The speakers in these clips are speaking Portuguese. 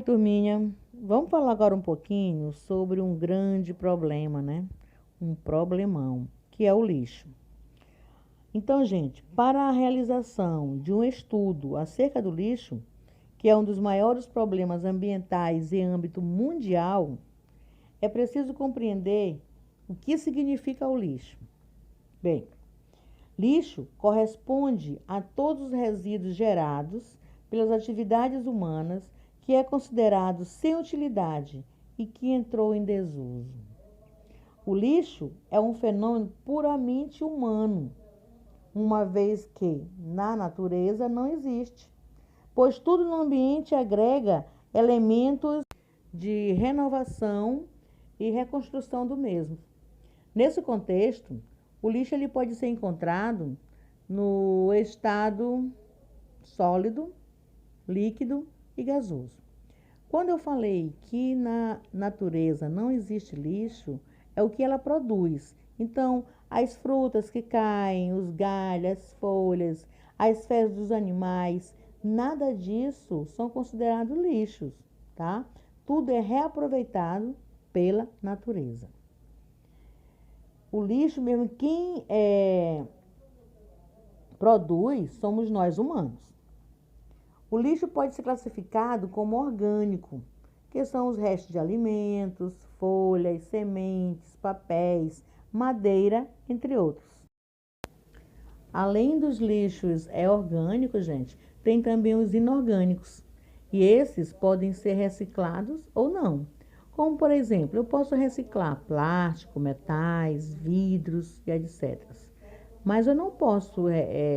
turminha, vamos falar agora um pouquinho sobre um grande problema, né? Um problemão, que é o lixo. Então, gente, para a realização de um estudo acerca do lixo, que é um dos maiores problemas ambientais em âmbito mundial, é preciso compreender o que significa o lixo. Bem, lixo corresponde a todos os resíduos gerados pelas atividades humanas que é considerado sem utilidade e que entrou em desuso. O lixo é um fenômeno puramente humano, uma vez que na natureza não existe, pois tudo no ambiente agrega elementos de renovação e reconstrução do mesmo. Nesse contexto, o lixo ele pode ser encontrado no estado sólido, líquido e gasoso. Quando eu falei que na natureza não existe lixo, é o que ela produz. Então, as frutas que caem, os galhos, as folhas, as fezes dos animais, nada disso são considerados lixos, tá? Tudo é reaproveitado pela natureza. O lixo mesmo, quem produz somos nós humanos. O lixo pode ser classificado como orgânico, que são os restos de alimentos, folhas, sementes, papéis, madeira, entre outros. Além dos lixos orgânicos, gente, tem também os inorgânicos. E esses podem ser reciclados ou não. Como, por exemplo, eu posso reciclar plástico, metais, vidros e etc. Mas eu não posso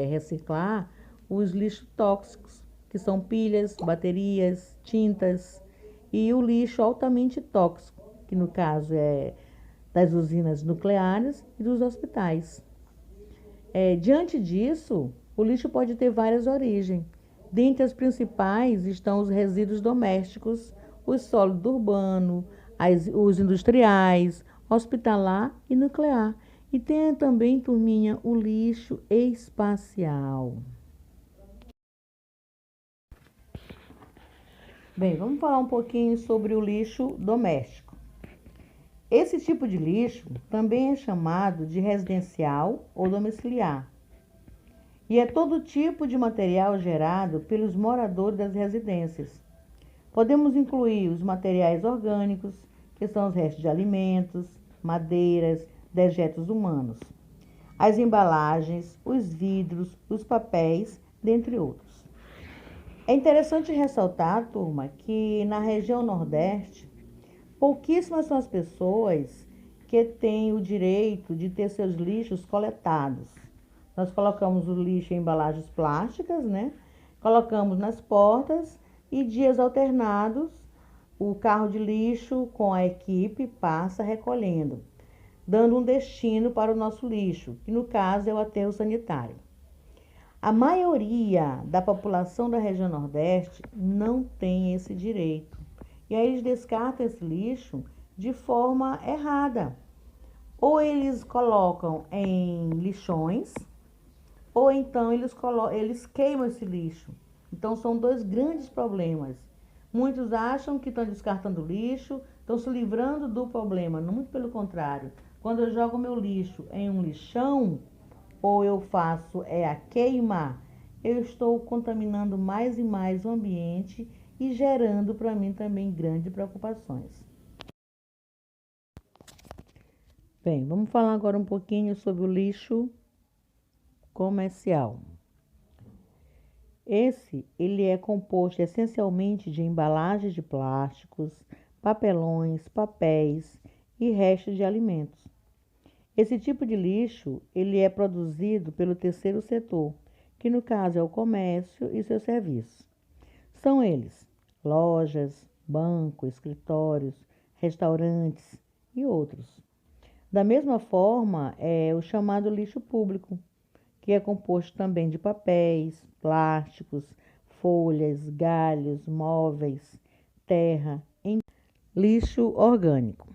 reciclar os lixos tóxicos, que são pilhas, baterias, tintas e o lixo altamente tóxico, que no caso é das usinas nucleares e dos hospitais. Diante disso, o lixo pode ter várias origens. Dentre as principais estão os resíduos domésticos, o sólido urbano, os industriais, hospitalar e nuclear. E tem também, turminha, o lixo espacial. Bem, vamos falar um pouquinho sobre o lixo doméstico. Esse tipo de lixo também é chamado de residencial ou domiciliar. E é todo tipo de material gerado pelos moradores das residências. Podemos incluir os materiais orgânicos, que são os restos de alimentos, madeiras, dejetos humanos, as embalagens, os vidros, os papéis, dentre outros. É interessante ressaltar, turma, que na região Nordeste, pouquíssimas são as pessoas que têm o direito de ter seus lixos coletados. Nós colocamos o lixo em embalagens plásticas, né? Colocamos nas portas e dias alternados, o carro de lixo com a equipe passa recolhendo, dando um destino para o nosso lixo, que no caso é o aterro sanitário. A maioria da população da região Nordeste não tem esse direito. E aí eles descartam esse lixo de forma errada. Ou eles colocam em lixões, ou então eles queimam esse lixo. Então são dois grandes problemas. Muitos acham que estão descartando lixo, estão se livrando do problema. Muito pelo contrário. Quando eu jogo meu lixo em um lixão, ou eu faço a queima, eu estou contaminando mais e mais o ambiente e gerando para mim também grandes preocupações. Bem, vamos falar agora um pouquinho sobre o lixo comercial. Ele é composto essencialmente de embalagens de plásticos, papelões, papéis e restos de alimentos. Esse tipo de lixo, ele é produzido pelo terceiro setor, que no caso é o comércio e seus serviços. São eles: lojas, bancos, escritórios, restaurantes e outros. Da mesma forma, é o chamado lixo público, que é composto também de papéis, plásticos, folhas, galhos, móveis, terra, lixo orgânico.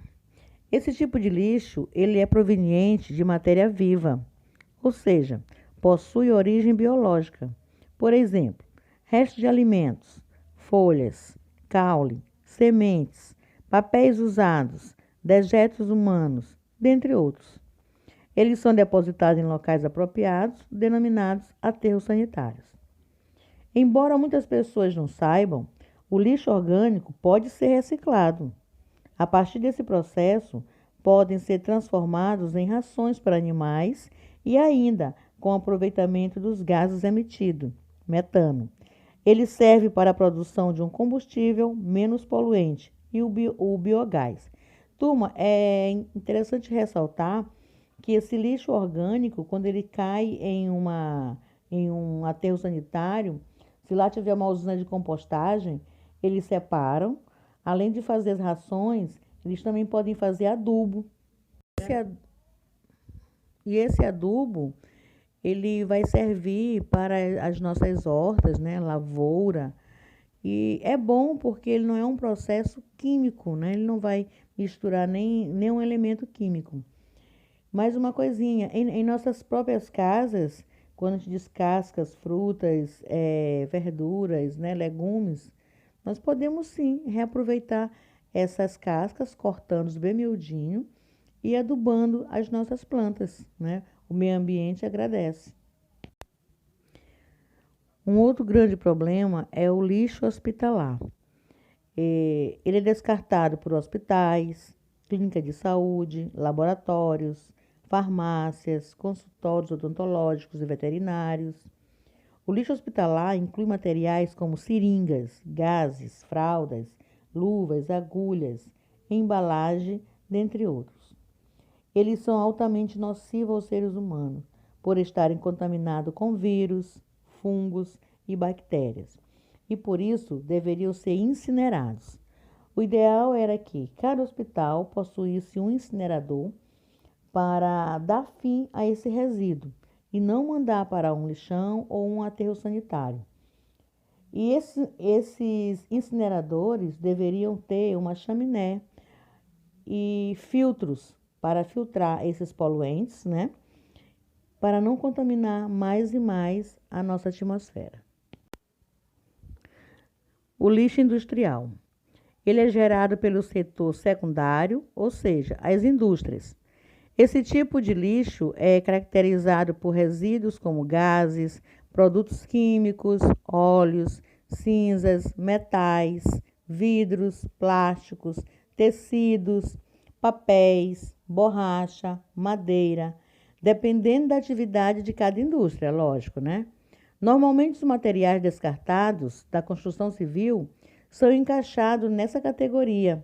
Esse tipo de lixo, ele é proveniente de matéria viva, ou seja, possui origem biológica. Por exemplo, restos de alimentos, folhas, caule, sementes, papéis usados, dejetos humanos, dentre outros. Eles são depositados em locais apropriados, denominados aterros sanitários. Embora muitas pessoas não saibam, o lixo orgânico pode ser reciclado. A partir desse processo, podem ser transformados em rações para animais e ainda com aproveitamento dos gases emitidos, metano. Ele serve para a produção de um combustível menos poluente e o biogás. Turma, é interessante ressaltar que esse lixo orgânico, quando ele cai em um aterro sanitário, se lá tiver uma usina de compostagem, eles separam. Além de fazer as rações, eles também podem fazer adubo. E esse adubo, ele vai servir para as nossas hortas, né? Lavoura. E é bom porque ele não é um processo químico, né? Ele não vai misturar nenhum elemento químico. Mais uma coisinha, em nossas próprias casas, quando a gente descasca as frutas, verduras, né, legumes, nós podemos sim reaproveitar essas cascas, cortando bem miudinho e adubando as nossas plantas, né? O meio ambiente agradece. Um outro grande problema é o lixo hospitalar. Ele é descartado por hospitais, clínicas de saúde, laboratórios, farmácias, consultórios odontológicos e veterinários. O lixo hospitalar inclui materiais como seringas, gases, fraldas, luvas, agulhas, embalagem, dentre outros. Eles são altamente nocivos aos seres humanos, por estarem contaminados com vírus, fungos e bactérias, e por isso deveriam ser incinerados. O ideal era que cada hospital possuísse um incinerador para dar fim a esse resíduo e não mandar para um lixão ou um aterro sanitário. E esses incineradores deveriam ter uma chaminé e filtros para filtrar esses poluentes, né? Para não contaminar mais e mais a nossa atmosfera. O lixo industrial. Ele é gerado pelo setor secundário, ou seja, as indústrias. Esse tipo de lixo é caracterizado por resíduos como gases, produtos químicos, óleos, cinzas, metais, vidros, plásticos, tecidos, papéis, borracha, madeira, dependendo da atividade de cada indústria, lógico, né? Normalmente, os materiais descartados da construção civil são encaixados nessa categoria.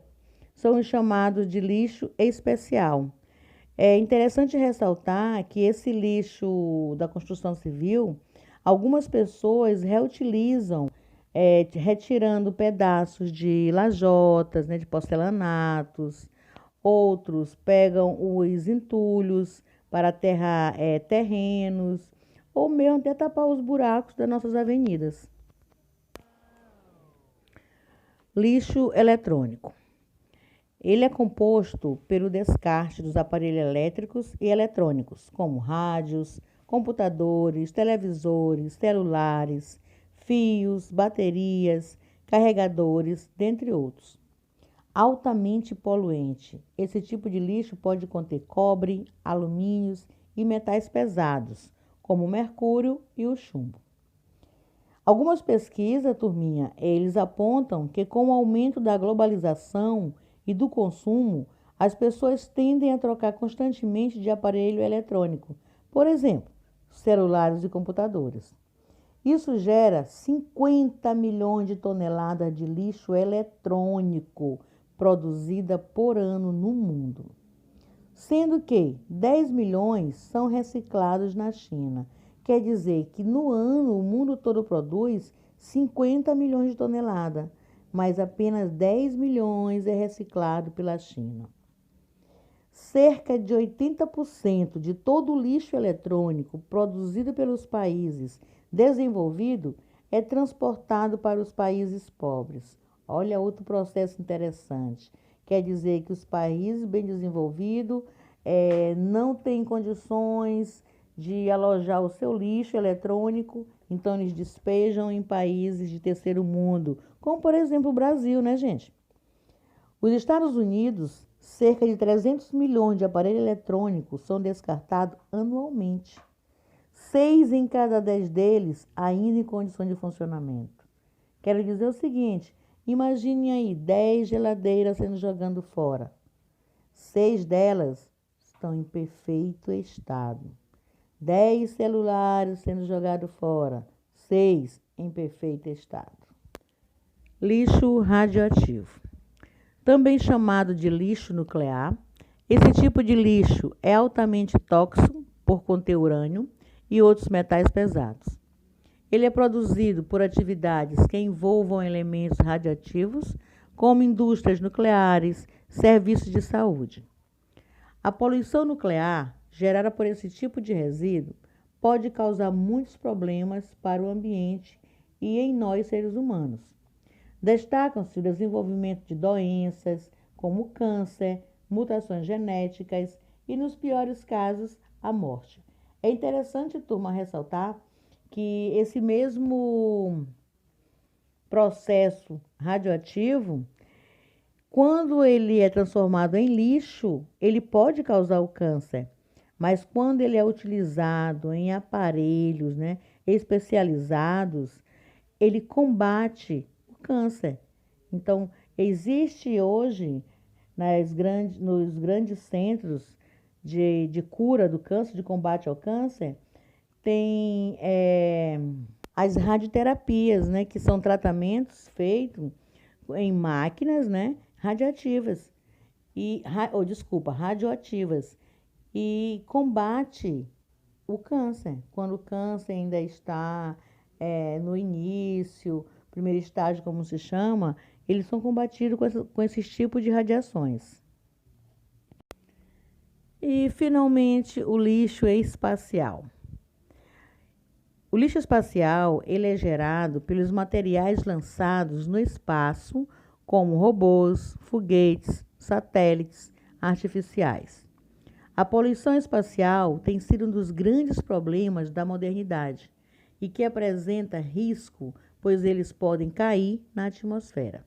São chamados de lixo especial. É interessante ressaltar que esse lixo da construção civil, algumas pessoas reutilizam, retirando pedaços de lajotas, né, de porcelanatos. Outros pegam os entulhos para aterrar terrenos, ou mesmo até tapar os buracos das nossas avenidas. Lixo eletrônico. Ele é composto pelo descarte dos aparelhos elétricos e eletrônicos, como rádios, computadores, televisores, celulares, fios, baterias, carregadores, dentre outros. Altamente poluente. Esse tipo de lixo pode conter cobre, alumínios e metais pesados, como o mercúrio e o chumbo. Algumas pesquisas, turminha, eles apontam que com o aumento da globalização e do consumo, as pessoas tendem a trocar constantemente de aparelho eletrônico, por exemplo, celulares e computadores. Isso gera 50 milhões de toneladas de lixo eletrônico produzida por ano no mundo, sendo que 10 milhões são reciclados na China. Quer dizer que no ano o mundo todo produz 50 milhões de toneladas, mas apenas 10 milhões é reciclado pela China. Cerca de 80% de todo o lixo eletrônico produzido pelos países desenvolvidos é transportado para os países pobres. Olha outro processo interessante. Quer dizer que os países bem desenvolvidos não têm condições de alojar o seu lixo eletrônico Então, eles despejam em países de terceiro mundo, como, por exemplo, o Brasil, né, gente? Os Estados Unidos, cerca de 300 milhões de aparelhos eletrônicos são descartados anualmente. 6 em cada 10 deles ainda em condições de funcionamento. Quero dizer o seguinte, imagine aí 10 geladeiras sendo jogadas fora. 6 delas estão em perfeito estado. 10 celulares sendo jogados fora. 6 em perfeito estado. Lixo radioativo. Também chamado de lixo nuclear, esse tipo de lixo é altamente tóxico por conter urânio e outros metais pesados. Ele é produzido por atividades que envolvam elementos radioativos, como indústrias nucleares, serviços de saúde. A poluição nuclear, gerada por esse tipo de resíduo, pode causar muitos problemas para o ambiente e em nós, seres humanos. Destacam-se o desenvolvimento de doenças, como câncer, mutações genéticas e, nos piores casos, a morte. É interessante, turma, ressaltar que esse mesmo processo radioativo, quando ele é transformado em lixo, ele pode causar o câncer. Mas quando ele é utilizado em aparelhos, né, especializados, ele combate o câncer. Então, existe hoje nos grandes centros de cura do câncer, de combate ao câncer, tem as radioterapias, né, que são tratamentos feitos em máquinas, né, radioativas radioativas e combate o câncer, quando o câncer ainda está no início, primeiro estágio, como se chama, eles são combatidos com esses tipos de radiações. E, finalmente, o lixo espacial. O lixo espacial ele é gerado pelos materiais lançados no espaço, como robôs, foguetes, satélites artificiais. A poluição espacial tem sido um dos grandes problemas da modernidade e que apresenta risco, pois eles podem cair na atmosfera.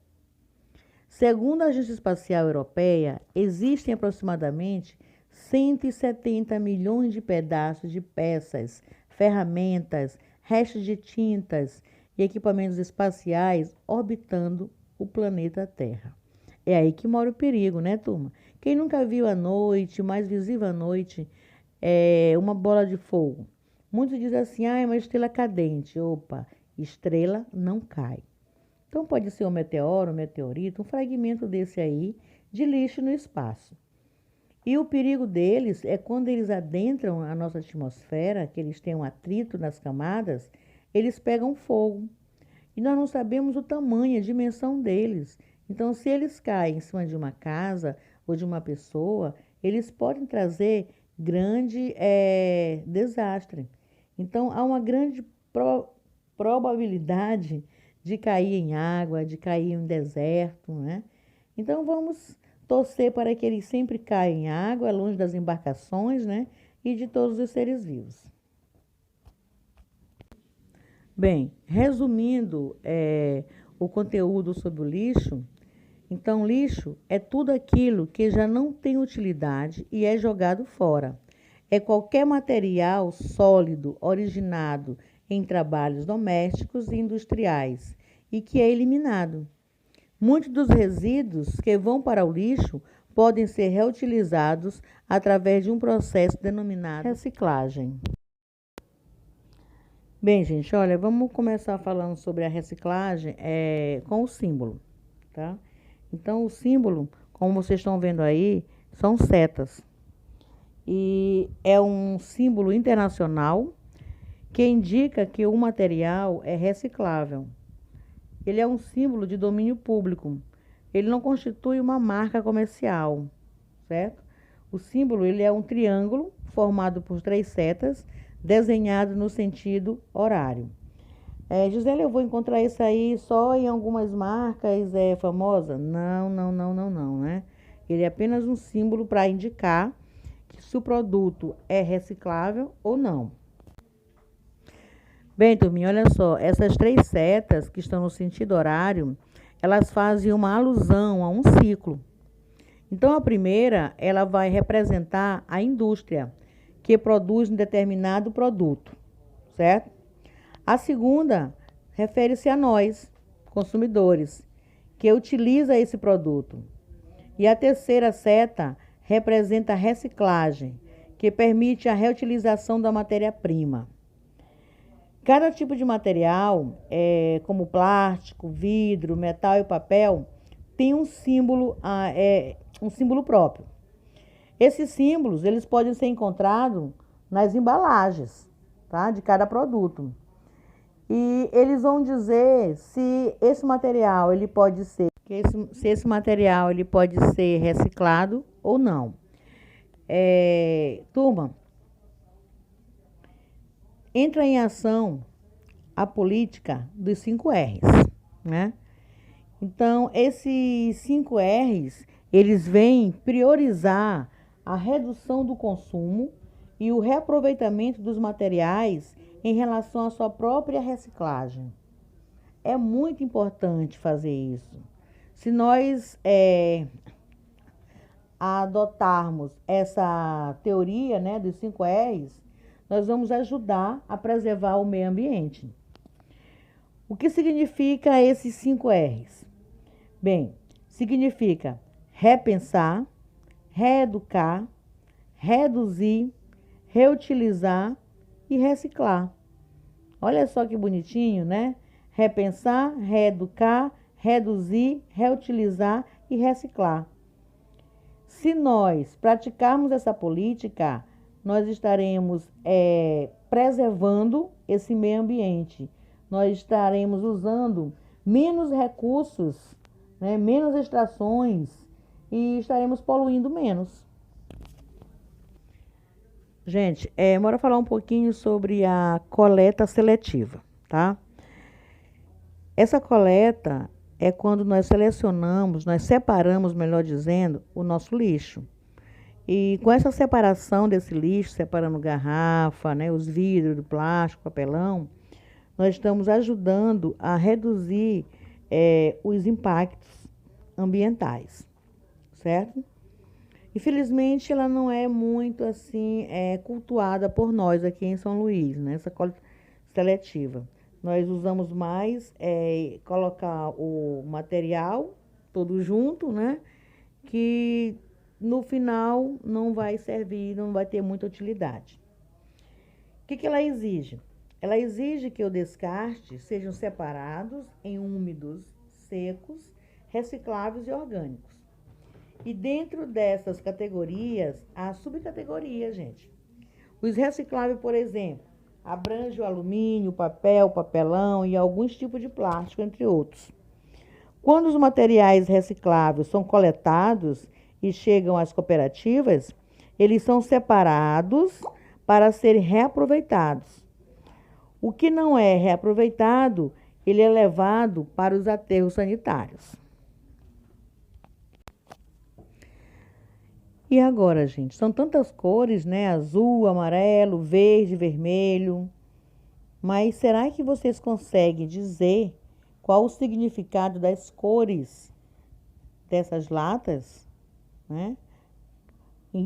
Segundo a Agência Espacial Europeia, existem aproximadamente 170 milhões de pedaços de peças, ferramentas, restos de tintas e equipamentos espaciais orbitando o planeta Terra. É aí que mora o perigo, né, turma? Quem nunca viu à noite, mais visível à noite, uma bola de fogo? Muitos dizem assim, é uma estrela cadente. Opa, estrela não cai. Então pode ser um meteoro, um meteorito, um fragmento desse aí de lixo no espaço. E o perigo deles é quando eles adentram a nossa atmosfera, que eles têm um atrito nas camadas, eles pegam fogo. E nós não sabemos o tamanho, a dimensão deles. Então, se eles caem em cima de uma casa ou de uma pessoa, eles podem trazer grande desastre. Então, há uma grande probabilidade de cair em água, de cair em deserto, né? Então, vamos torcer para que eles sempre caiam em água, longe das embarcações, né? E de todos os seres vivos. Bem, resumindo o conteúdo sobre o lixo, então lixo é tudo aquilo que já não tem utilidade e é jogado fora. É qualquer material sólido originado em trabalhos domésticos e industriais e que é eliminado. Muitos dos resíduos que vão para o lixo podem ser reutilizados através de um processo denominado reciclagem. Bem, gente, olha, vamos começar falando sobre a reciclagem com o símbolo, tá? Então, o símbolo, como vocês estão vendo aí, são setas. E é um símbolo internacional que indica que o material é reciclável. Ele é um símbolo de domínio público. Ele não constitui uma marca comercial, certo? O símbolo ele é um triângulo formado por 3 setas, desenhado no sentido horário. Gisele, eu vou encontrar isso aí só em algumas marcas famosas? Não, né? Ele é apenas um símbolo para indicar que se o produto é reciclável ou não. Bem, turminha, olha só, essas três setas que estão no sentido horário, elas fazem uma alusão a um ciclo. Então, a primeira, ela vai representar a indústria, que produz um determinado produto, certo? A segunda refere-se a nós, consumidores, que utiliza esse produto. E a terceira seta representa a reciclagem, que permite a reutilização da matéria-prima. Cada tipo de material, como plástico, vidro, metal e papel, tem um símbolo próprio. Esses símbolos, eles podem ser encontrados nas embalagens, tá, de cada produto. E eles vão dizer se esse material ele pode ser, se esse material ele pode ser reciclado ou não. Turma, entra em ação a política dos 5 R's, né? Então, esses 5 R's, eles vêm priorizar a redução do consumo e o reaproveitamento dos materiais em relação à sua própria reciclagem. É muito importante fazer isso. Se nós adotarmos essa teoria, né, dos 5 R's, nós vamos ajudar a preservar o meio ambiente. O que significa esses 5 R's? Bem, significa repensar, reeducar, reduzir, reutilizar e reciclar. Olha só que bonitinho, né? Repensar, reeducar, reduzir, reutilizar e reciclar. Se nós praticarmos essa política, nós estaremos preservando esse meio ambiente. Nós estaremos usando menos recursos, né, menos extrações e estaremos poluindo menos. Gente, bora falar um pouquinho sobre a coleta seletiva, tá? Essa coleta é quando nós selecionamos, nós separamos, melhor dizendo, o nosso lixo. E com essa separação desse lixo, separando garrafa, né, os vidros, do plástico, papelão, nós estamos ajudando a reduzir os impactos ambientais, certo? Infelizmente, ela não é muito assim cultuada por nós aqui em São Luís, né? Essa coleta seletiva. Nós usamos mais colocar o material todo junto, né? Que no final não vai servir, não vai ter muita utilidade. O que ela exige? Ela exige que o descarte sejam separados em úmidos, secos, recicláveis e orgânicos. E dentro dessas categorias, há subcategorias, gente. Os recicláveis, por exemplo, abrange o alumínio, o papel, o papelão e alguns tipos de plástico, entre outros. Quando os materiais recicláveis são coletados e chegam às cooperativas, eles são separados para serem reaproveitados. O que não é reaproveitado, ele é levado para os aterros sanitários. E agora, gente, são tantas cores, né? Azul, amarelo, verde, vermelho. Mas será que vocês conseguem dizer qual o significado das cores dessas latas, né?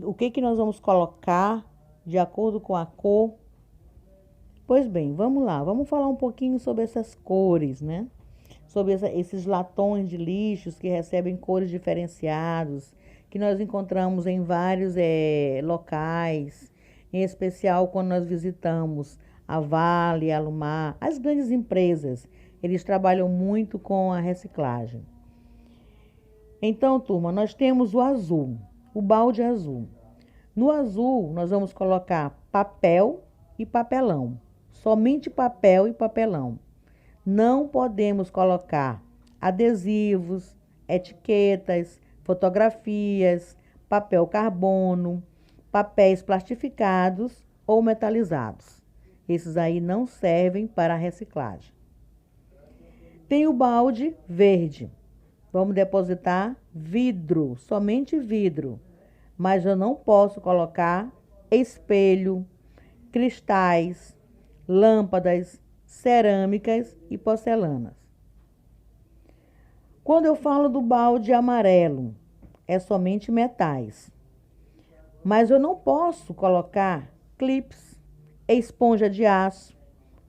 O que nós vamos colocar de acordo com a cor? Pois bem, vamos lá. Vamos falar um pouquinho sobre essas cores, né? Sobre esses latões de lixos que recebem cores diferenciadas, que nós encontramos em vários locais, em especial quando nós visitamos a Vale, a Alumar, as grandes empresas, eles trabalham muito com a reciclagem. Então, turma, nós temos o azul, o balde azul. No azul, nós vamos colocar papel e papelão, somente papel e papelão. Não podemos colocar adesivos, etiquetas, fotografias, papel carbono, papéis plastificados ou metalizados. Esses aí não servem para a reciclagem. Tem o balde verde. Vamos depositar vidro, somente vidro. Mas eu não posso colocar espelho, cristais, lâmpadas, cerâmicas e porcelanas. Quando eu falo do balde amarelo, é somente metais. Mas eu não posso colocar clips, esponja de aço,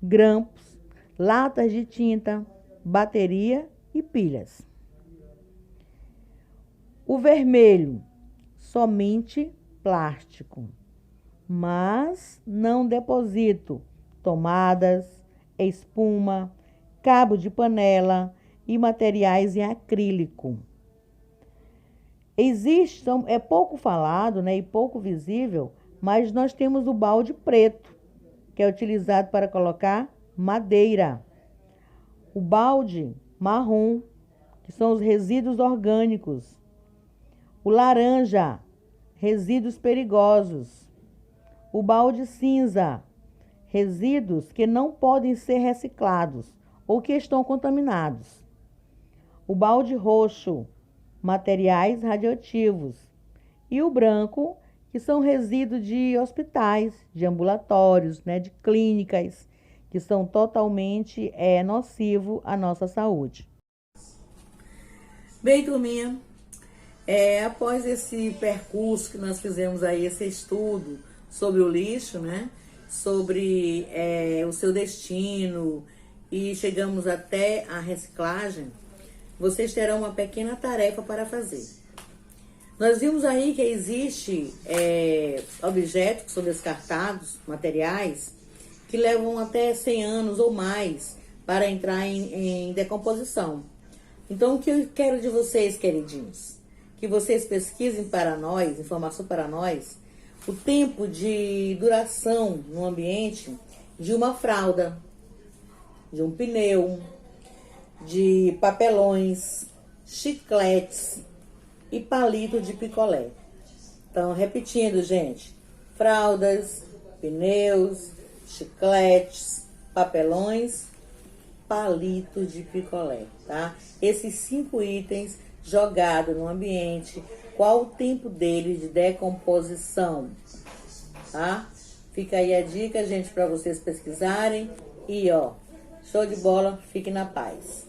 grampos, latas de tinta, bateria e pilhas. O vermelho, somente plástico, mas não deposito tomadas, espuma, cabo de panela e materiais em acrílico. É pouco falado, né, e pouco visível, mas nós temos o balde preto, que é utilizado para colocar madeira. O balde marrom, que são os resíduos orgânicos. O laranja, resíduos perigosos. O balde cinza, resíduos que não podem ser reciclados ou que estão contaminados. O balde roxo, materiais radioativos. E o branco, que são resíduos de hospitais, de ambulatórios, né, de clínicas, que são totalmente nocivos à nossa saúde. Bem, turminha, após esse percurso que nós fizemos aí, esse estudo sobre o lixo, né, sobre o seu destino e chegamos até a reciclagem, vocês terão uma pequena tarefa para fazer. Nós vimos aí que existe objetos que são descartados, materiais, que levam até 100 anos ou mais para entrar em decomposição. Então, o que eu quero de vocês, queridinhos? Que vocês pesquisem para nós, informação para nós, o tempo de duração no ambiente de uma fralda, de um pneu, de papelões, chicletes e palito de picolé. Então, repetindo, gente, fraldas, pneus, chicletes, papelões, palito de picolé, tá? Esses 5 itens jogados no ambiente, qual o tempo deles de decomposição, tá? Fica aí a dica, gente, para vocês pesquisarem e, ó, show de bola, fique na paz.